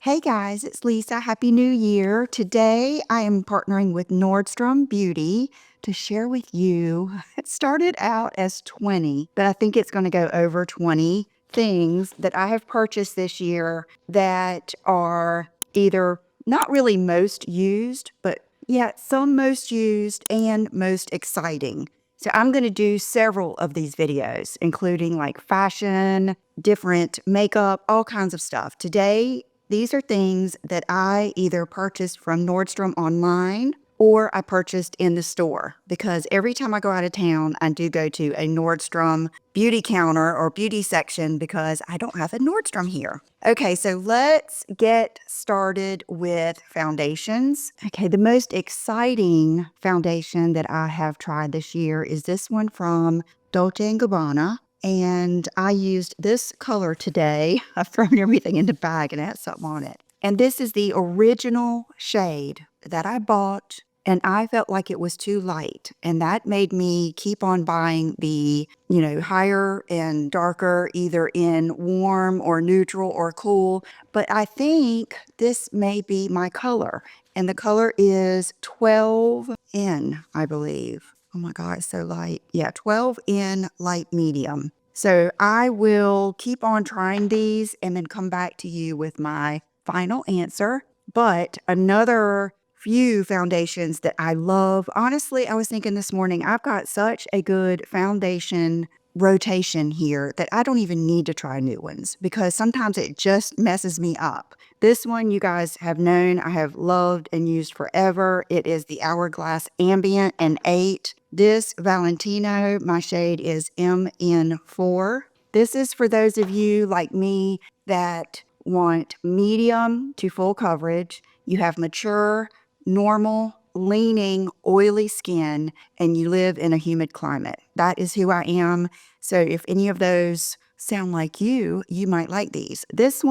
Hey guys, it's Lisa. Happy New Year. Today I am partnering with Nordstrom Beauty to share with you. It started out as 20, but I think it's going to go over 20 things that I have purchased this year that are either not really most used, but yet some most used and most exciting. So I'm going to do several of these videos, including like fashion, different makeup, all kinds of stuff. Today, these are things that I either purchased from Nordstrom online or I purchased in the store, because every time I go out of town, I do go to a Nordstrom beauty counter or beauty section because I don't have a Nordstrom here. Okay, so let's get started with foundations. Okay, the most exciting foundation that I have tried this year is this one from Dolce & Gabbana. And I used this color today. I've thrown everything in the bag and it has something on it. And this is the original shade that I bought, and I felt like it was too light. And that made me keep on buying the, higher and darker, either in warm or neutral or cool. But I think this may be my color. And the color is 12N, I believe. Oh my God, it's so light. Yeah, 12N light medium. So I will keep on trying these and then come back to you with my final answer. But another few foundations that I love, honestly, I was thinking this morning, I've got such a good foundation rotation here that I don't even need to try new ones because sometimes it just messes me up. This one you guys have known I have loved and used forever. It is the Hourglass Ambient and 8. This Valentino, my shade is MN4. This is for those of you like me that want medium to full coverage. You have mature, normal, leaning, oily skin, and you live in a humid climate. That is who I am. So if any of those sound like you might like these. This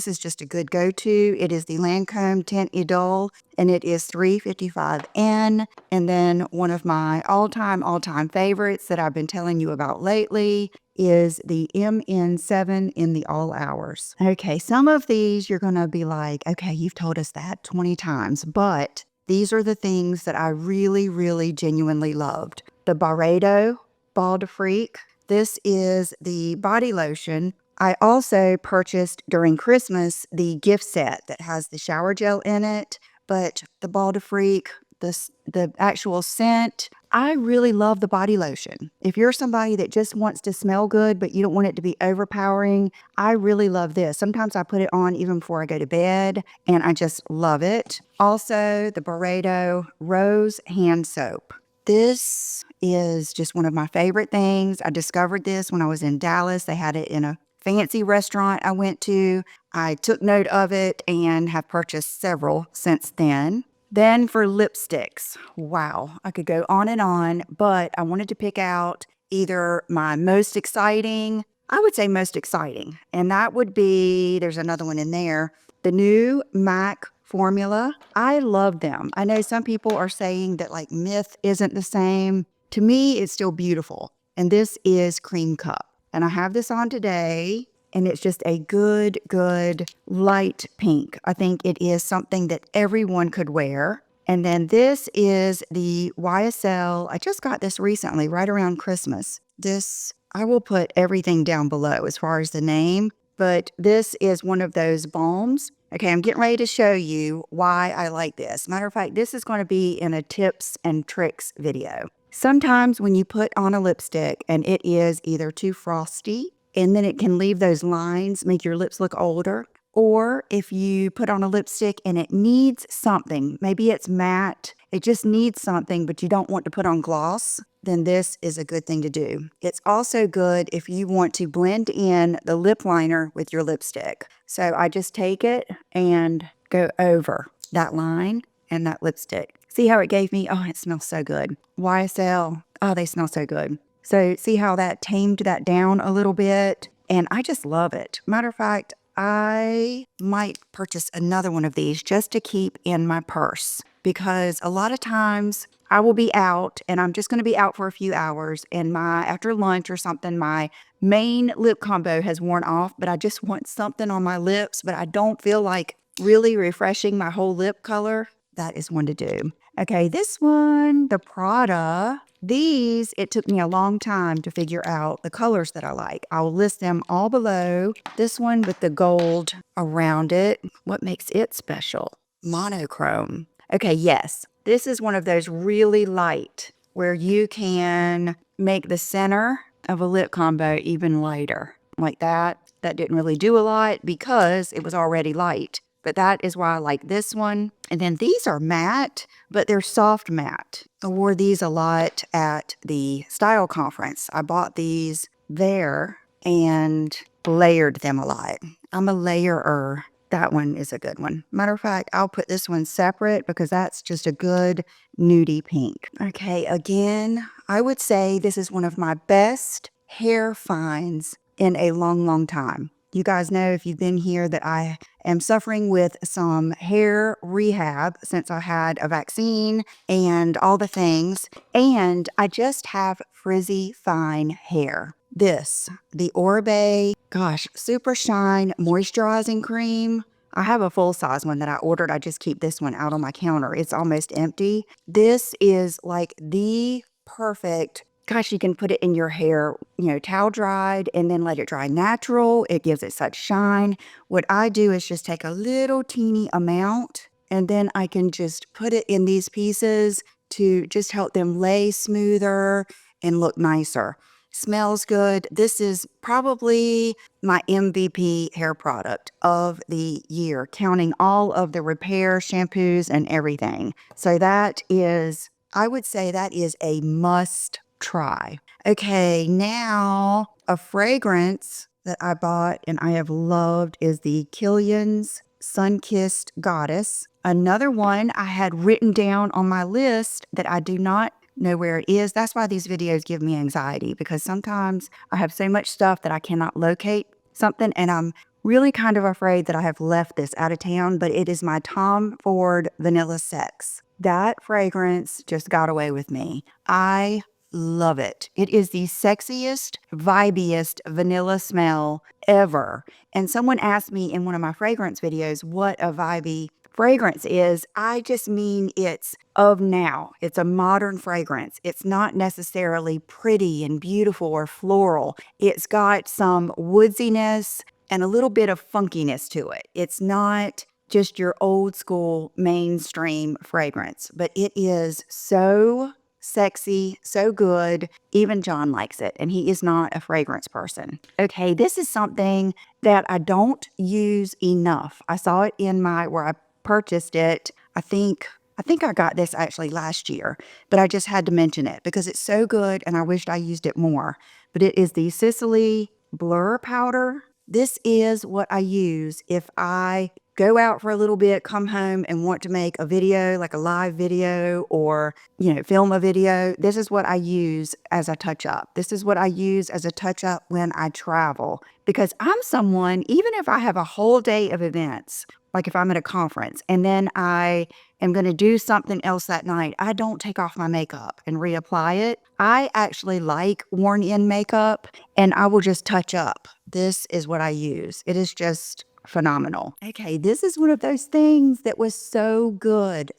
is just a good go-to. It is the Lancome Tint Idole, and it is 355N. And then one of my all-time favorites that I've been telling you about lately is the MN7 in the All Hours. Okay, some of these you're going to be like, okay, you've told us that 20 times, but these are the things that I really, really genuinely loved. The Byredo Ball de Freak. This is the body lotion. I also purchased during Christmas the gift set that has the shower gel in it, but the Ball de Freak, the actual scent, I really love the body lotion. If you're somebody that just wants to smell good, but you don't want it to be overpowering, I really love this. Sometimes I put it on even before I go to bed, and I just love it. Also, the Byredo Rose Hand Soap. This is just one of my favorite things. I discovered this when I was in Dallas. They had it in a fancy restaurant I went to. I took note of it and have purchased several since then. Then for lipsticks, wow, I could go on, but I wanted to pick out either my most exciting, I would say most exciting, and that would be, there's another one in there, the new MAC formula. I love them. I know some people are saying that like Myth isn't the same. To me, it's still beautiful. And this is Cream Cup. And I have this on today, and it's just a good light pink. I think it is something that everyone could wear. And then this is the YSL. I just got this recently, right around Christmas. This, I will put everything down below as far as the name, but this is one of those balms. Okay, I'm getting ready to show you why I like this. Matter of fact, this is going to be in a tips and tricks video. Sometimes when you put on a lipstick and it is either too frosty, and then it can leave those lines, make your lips look older. Or if you put on a lipstick and it needs something, maybe it's matte, it just needs something, but you don't want to put on gloss, then this is a good thing to do. It's also good if you want to blend in the lip liner with your lipstick. So I just take it and go over that line and that lipstick. See how it gave me? Oh, it smells so good. YSL, oh, they smell so good. So see how that tamed that down a little bit? And I just love it. Matter of fact, I might purchase another one of these just to keep in my purse, because a lot of times I will be out and I'm just going to be out for a few hours, and after lunch or something, my main lip combo has worn off, but I just want something on my lips, but I don't feel like really refreshing my whole lip color. That is one to do. Okay, this one, the Prada. These, it took me a long time to figure out the colors that I like. I'll list them all below. This one with the gold around it. What makes it special? Monochrome. Okay, yes. This is one of those really light where you can make the center of a lip combo even lighter. Like that. That didn't really do a lot because it was already light. But that is why I like this one. And then these are matte, but they're soft matte. I wore these a lot at the style conference. I bought these there and layered them a lot. I'm a layerer. That one is a good one. Matter of fact, I'll put this one separate because that's just a good nudie pink. Okay, again, I would say this is one of my best hair finds in a long, long time. You guys know, if you've been here, that I am suffering with some hair rehab since I had a vaccine and all the things. And I just have frizzy fine hair. The Oribe, gosh, Super Shine Moisturizing Cream. I have a full size one that I ordered. I just keep this one out on my counter. It's almost empty. This is like the perfect. Gosh, you can put it in your hair, towel dried, and then let it dry natural. It gives it such shine. What I do is just take a little teeny amount, and then I can just put it in these pieces to just help them lay smoother and look nicer. Smells good. This is probably my MVP hair product of the year, counting all of the repair shampoos and everything. So I would say that is a must try. Okay, now a fragrance that I bought and I have loved is the Kilian's Sun-Kissed Goddess. Another one I had written down on my list that I do not know where it is. That's why these videos give me anxiety, because sometimes I have so much stuff that I cannot locate something, and I'm really kind of afraid that I have left this out of town, but it is my Tom Ford Vanilla Sex. That fragrance just got away with me. I love it. It is the sexiest, vibiest vanilla smell ever. And someone asked me in one of my fragrance videos what a vibey fragrance is. I just mean it's of now. It's a modern fragrance. It's not necessarily pretty and beautiful or floral. It's got some woodsiness and a little bit of funkiness to it. It's not just your old school mainstream fragrance, but it is so sexy, so good. Even John likes it, and he is not a fragrance person. Okay, this is something that I don't use enough. I saw it in where I purchased it. I think I got this actually last year, but I just had to mention it because it's so good and I wished I used it more. But it is the Sicily Blur Powder. This is what I use if I go out for a little bit, come home and want to make a video, like a live video, or, film a video. This is what I use as a touch up. This is what I use as a touch up when I travel, because I'm someone, even if I have a whole day of events, like if I'm at a conference and then I am going to do something else that night, I don't take off my makeup and reapply it. I actually like worn in makeup and I will just touch up. This is what I use. It is just phenomenal. Okay, this is one of those things that was so good,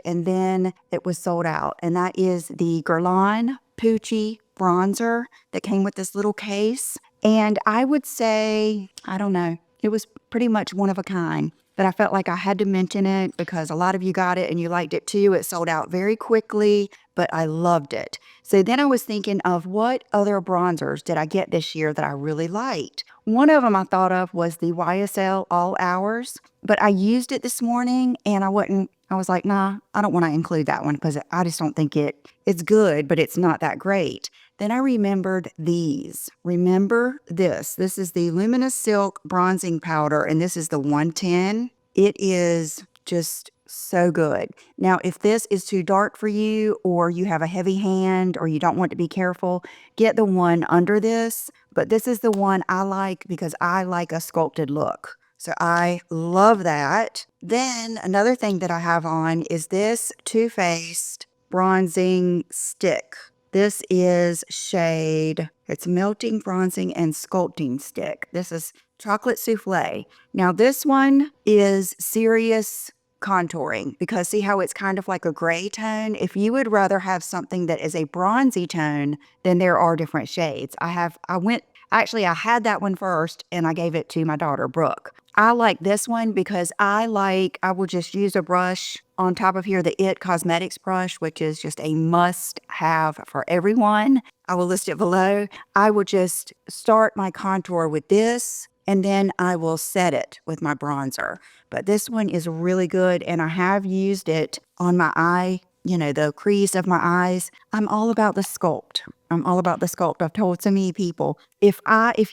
and then it was sold out. And that is the Guerlain Pucci bronzer that came with this little case. And I would say, I don't know, it was pretty much one of a kind. But I felt like I had to mention it because a lot of you got it and you liked it too. It sold out very quickly, but I loved it. So then I was thinking of what other bronzers did I get this year that I really liked. One of them I thought of was the YSL All Hours, but I used it this morning and I was like, nah, I don't want to include that one because I just don't think it's good, but it's not that great. Then I remembered these. Remember this. This is the Luminous Silk Bronzing Powder, and this is the 110. It is just So good. Now, if this is too dark for you, or you have a heavy hand, or you don't want to be careful, get the one under this. But this is the one I like because I like a sculpted look. So I love that. Then another thing that I have on is this Too Faced bronzing stick. This is shade, it's melting bronzing and sculpting stick. This is chocolate souffle. Now this one is serious contouring, because see how it's kind of like a gray tone? If you would rather have something that is a bronzy tone, then there are different shades. Actually, I had that one first and I gave it to my daughter, Brooke. I like this one because I will just use a brush on top of here, the It Cosmetics brush, which is just a must have for everyone. I will list it below. I will just start my contour with this, and then I will set it with my bronzer. But this one is really good, and I have used it on my eye, the crease of my eyes. I'm all about the sculpt. I'm all about the sculpt. I've told so many people, if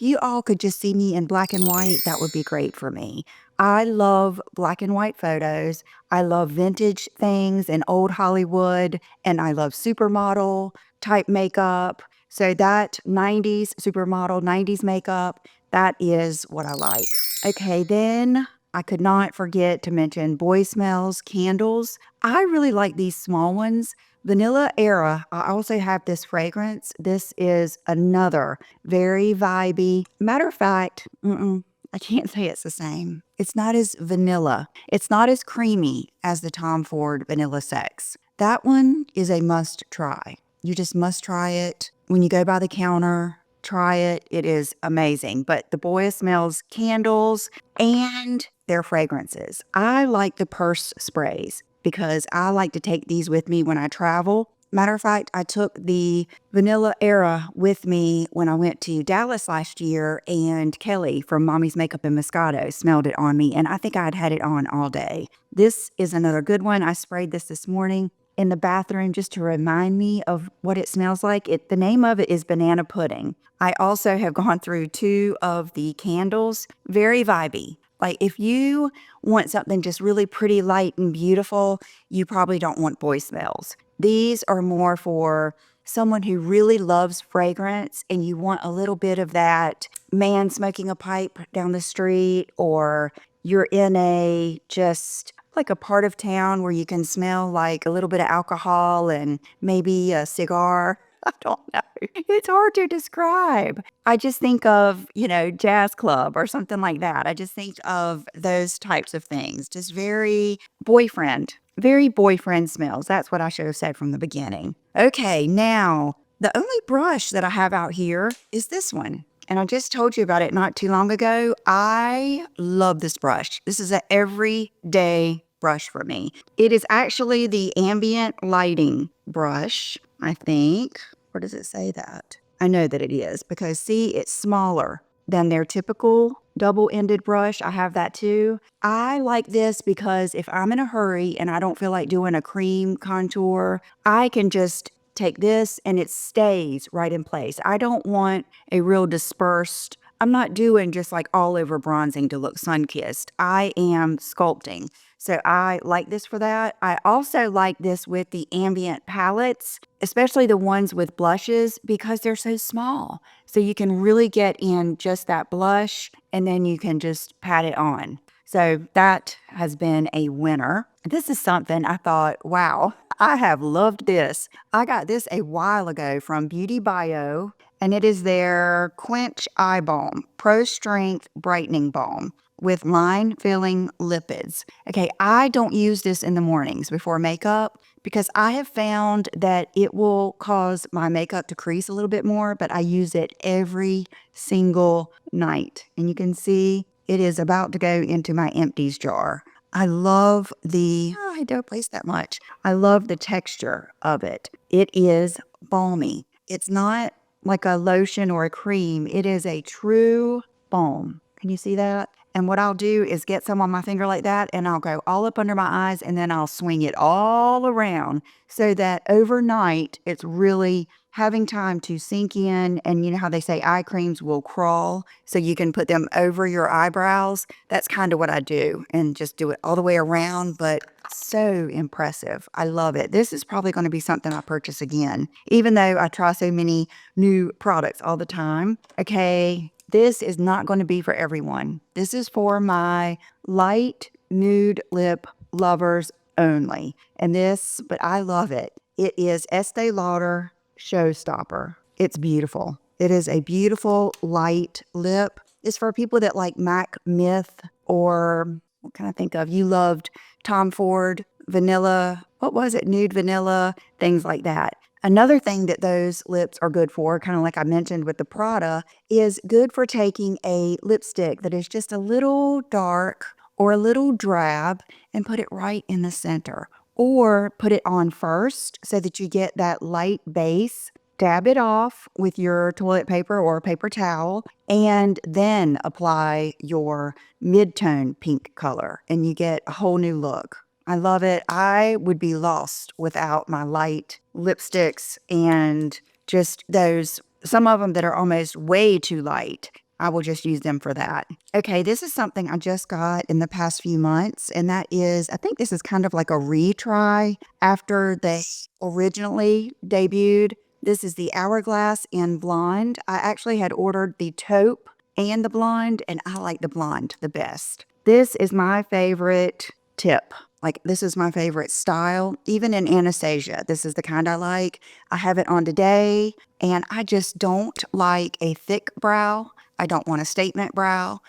you all could just see me in black and white, that would be great for me. I love black and white photos. I love vintage things and old Hollywood, and I love supermodel type makeup. So that 90s supermodel, 90s makeup, that is what I like. Okay, then I could not forget to mention Boy Smells candles. I really like these small ones. Vanilla Era, I also have this fragrance. This is another very vibey. Matter of fact, I can't say it's the same. It's not as vanilla. It's not as creamy as the Tom Ford Vanilla Sex. That one is a must try. You just must try it. When you go by the counter, try it. It is amazing. But the Boy Smells candles and their fragrances. I like the purse sprays because I like to take these with me when I travel. Matter of fact, I took the Vanilla Era with me when I went to Dallas last year, and Kelly from Mommy's Makeup and Moscato smelled it on me, and I think I'd had it on all day. This is another good one. I sprayed this morning in the bathroom just to remind me of what it smells like. The name of it is Banana Pudding. I also have gone through 2 of the candles. Very vibey. Like if you want something just really pretty, light, and beautiful, you probably don't want Boy Smells. These are more for someone who really loves fragrance and you want a little bit of that man smoking a pipe down the street, or you're in just like a part of town where you can smell like a little bit of alcohol and maybe a cigar. I don't know. It's hard to describe. I just think of, jazz club or something like that. I just think of those types of things. Just very boyfriend smells. That's what I should have said from the beginning. Okay, now the only brush that I have out here is this one. And I just told you about it not too long ago. I love this brush. This is an everyday brush for me. It is actually the ambient lighting brush, I think. Or does it say that? I know that it is because see, it's smaller than their typical double-ended brush. I have that too. I like this because if I'm in a hurry and I don't feel like doing a cream contour, I can just take this and it stays right in place. I don't want a real dispersed, I'm not doing just like all over bronzing to look sun-kissed. I am sculpting. So I like this for that. I also like this with the ambient palettes, especially the ones with blushes, because they're so small. So you can really get in just that blush and then you can just pat it on. So that has been a winner. This is something I thought, wow, I have loved this. I got this a while ago from Beauty Bio, and it is their Quench Eye Balm, Pro Strength Brightening Balm with line filling lipids. Okay, I don't use this in the mornings before makeup because I have found that it will cause my makeup to crease a little bit more, but I use it every single night. And you can see it is about to go into my empties jar. I love I don't place that much. I love the texture of it. It is balmy. It's not like a lotion or a cream. It is a true balm. Can you see that? And what I'll do is get some on my finger like that, and I'll go all up under my eyes, and then I'll swing it all around so that overnight it's really having time to sink in, and you know how they say eye creams will crawl, so you can put them over your eyebrows? That's kind of what I do, and just do it all the way around, but so impressive. I love it. This is probably going to be something I purchase again, even though I try so many new products all the time. Okay, this is not going to be for everyone. This is for my light nude lip lovers only. But I love it. It is Estee Lauder Showstopper. It's beautiful. It is a beautiful light lip. It's for people that like MAC Myth, or what can I think of? You loved Tom Ford vanilla. What was it? Nude vanilla, things like that. Another thing that those lips are good for, kind of like I mentioned with the Prada, is good for taking a lipstick that is just a little dark or a little drab and put it right in the center. Or put it on first so that you get that light base. Dab it off with your toilet paper or paper towel, and then apply your mid-tone pink color, and you get a whole new look. I love it. I would be lost without my light lipsticks, and just those, some of them that are almost way too light. I will just use them for that. Okay, this is something I just got in the past few months, and that is, I think this is kind of like a retry after they originally debuted. This is the Hourglass in Blonde. I actually had ordered the taupe and the blonde, and I like the blonde the best. This is my favorite tip. Like, this is my favorite style. Even in Anastasia, this is the kind I like. I have it on today, and I just don't like a thick brow. I don't want a statement brow.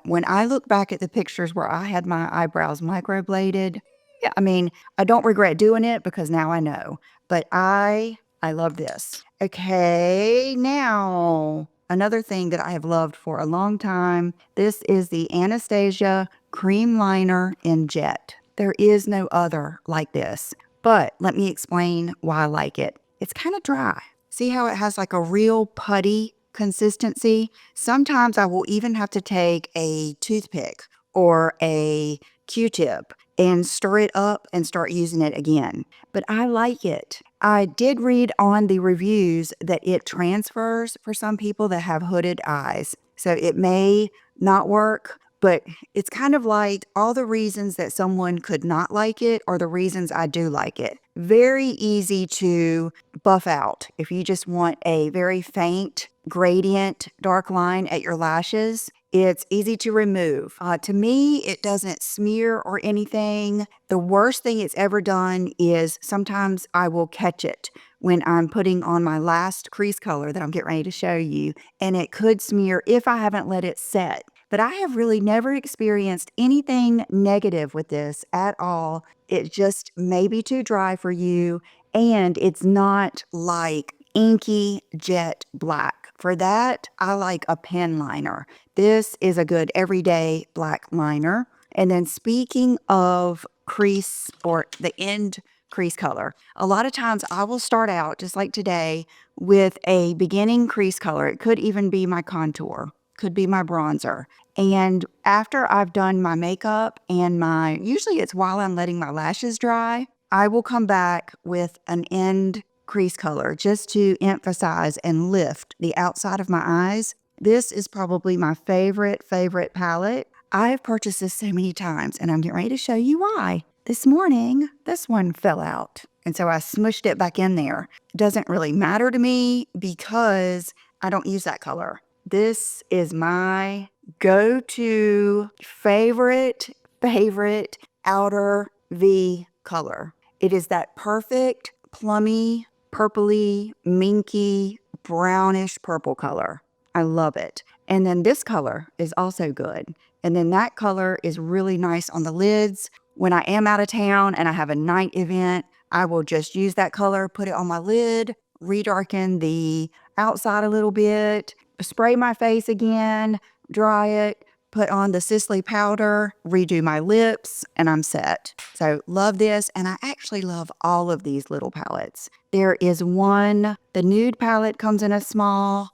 When I look back at the pictures where I had my eyebrows microbladed, yeah, I mean, I don't regret doing it because now I know. But I love this. Okay, now another thing that I have loved for a long time. This is the Anastasia Cream Liner in Jet. There is no other like this. But let me explain why I like it. It's kind of dry. See how it has like a real putty consistency? Sometimes I will even have to take a toothpick or a Q-tip and stir it up and start using it again. But I like it. I did read on the reviews that it transfers for some people that have hooded eyes. So it may not work, but it's kind of like all the reasons that someone could not like it are the reasons I do like it. Very easy to buff out. If you just want a very faint gradient dark line at your lashes, it's easy to remove. To me, it doesn't smear or anything. The worst thing it's ever done is sometimes I will catch it when I'm putting on my last crease color that I'm getting ready to show you, and it could smear if I haven't let it set. But I have really never experienced anything negative with this at all. It just may be too dry for you, and it's not like inky jet black. For that, I like a pen liner. This is a good everyday black liner. And then speaking of crease or the end crease color, a lot of times I will start out, just like today, with a beginning crease color. It could even be my contour, could be my bronzer. And after I've done my makeup and usually it's while I'm letting my lashes dry, I will come back with an end crease color just to emphasize and lift the outside of my eyes. This is probably my favorite palette. I've purchased this so many times, and I'm getting ready to show you why. This morning, this one fell out, and so I smushed it back in there. It doesn't really matter to me because I don't use that color. This is my go-to favorite outer V color. It is that perfect plummy, purpley, minky, brownish purple color. I love it. And then this color is also good. And then that color is really nice on the lids. When I am out of town and I have a night event, I will just use that color, put it on my lid, redarken the outside a little bit, spray my face again, dry it, put on the Sisley powder, redo my lips, and I'm set. So love this, and I actually love all of these little palettes. There is one, the nude palette comes in a small,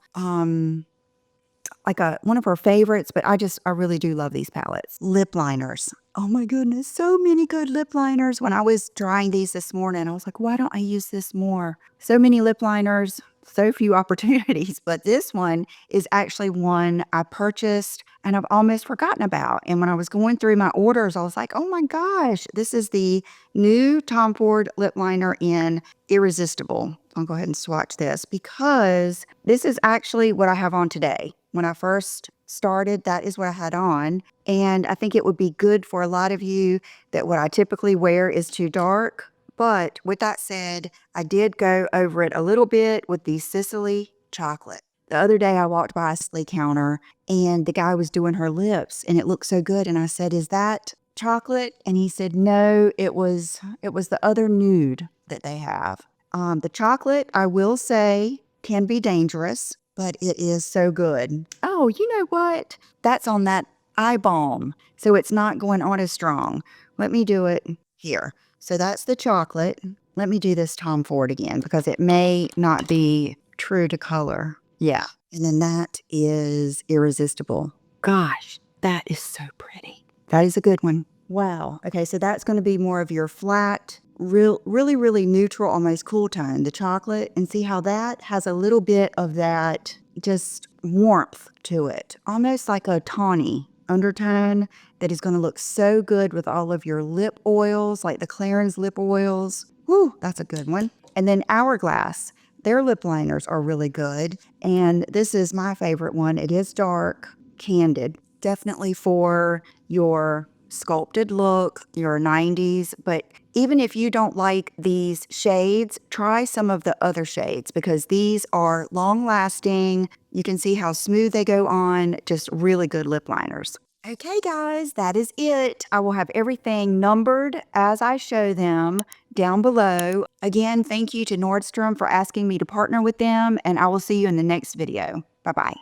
like one of her favorites, but I really do love these palettes. Lip liners. Oh my goodness, so many good lip liners. When I was trying these this morning, I was like, why don't I use this more? So many lip liners, so few opportunities. But this one is actually one I purchased and I've almost forgotten about. And when I was going through my orders, I was like, oh my gosh, this is the new Tom Ford lip liner in Irresistible. I'll go ahead and swatch this because this is actually what I have on today. When I first started, that is what I had on. And I think it would be good for a lot of you that what I typically wear is too dark. But with that said, I did go over it a little bit with the Sicily chocolate. The other day I walked by a Sicily counter and the guy was doing her lips and it looked so good. And I said, is that chocolate? And he said, no, it was the other nude that they have. The chocolate, I will say, can be dangerous, but it is so good. Oh, you know what? That's on that eye balm, so it's not going on as strong. Let me do it here. So that's the chocolate. Let me do this Tom Ford again because it may not be true to color. Yeah. And then that is Irresistible. Gosh, that is so pretty. That is a good one. Wow. Okay, so that's going to be more of your flat, really neutral, almost cool tone, the chocolate. And see how that has a little bit of that just warmth to it, almost like a tawny undertone that is going to look so good with all of your lip oils, like the Clarins lip oils. Whew, that's a good one. And then Hourglass, their lip liners are really good. And this is my favorite one. It is dark, candid, definitely for your sculpted look, your 90s. But even if you don't like these shades, try some of the other shades because these are long lasting. You can see how smooth they go on, just really good lip liners. Okay, guys, that is it. I will have everything numbered as I show them down below. Again, thank you to Nordstrom for asking me to partner with them, and I will see you in the next video. Bye-bye.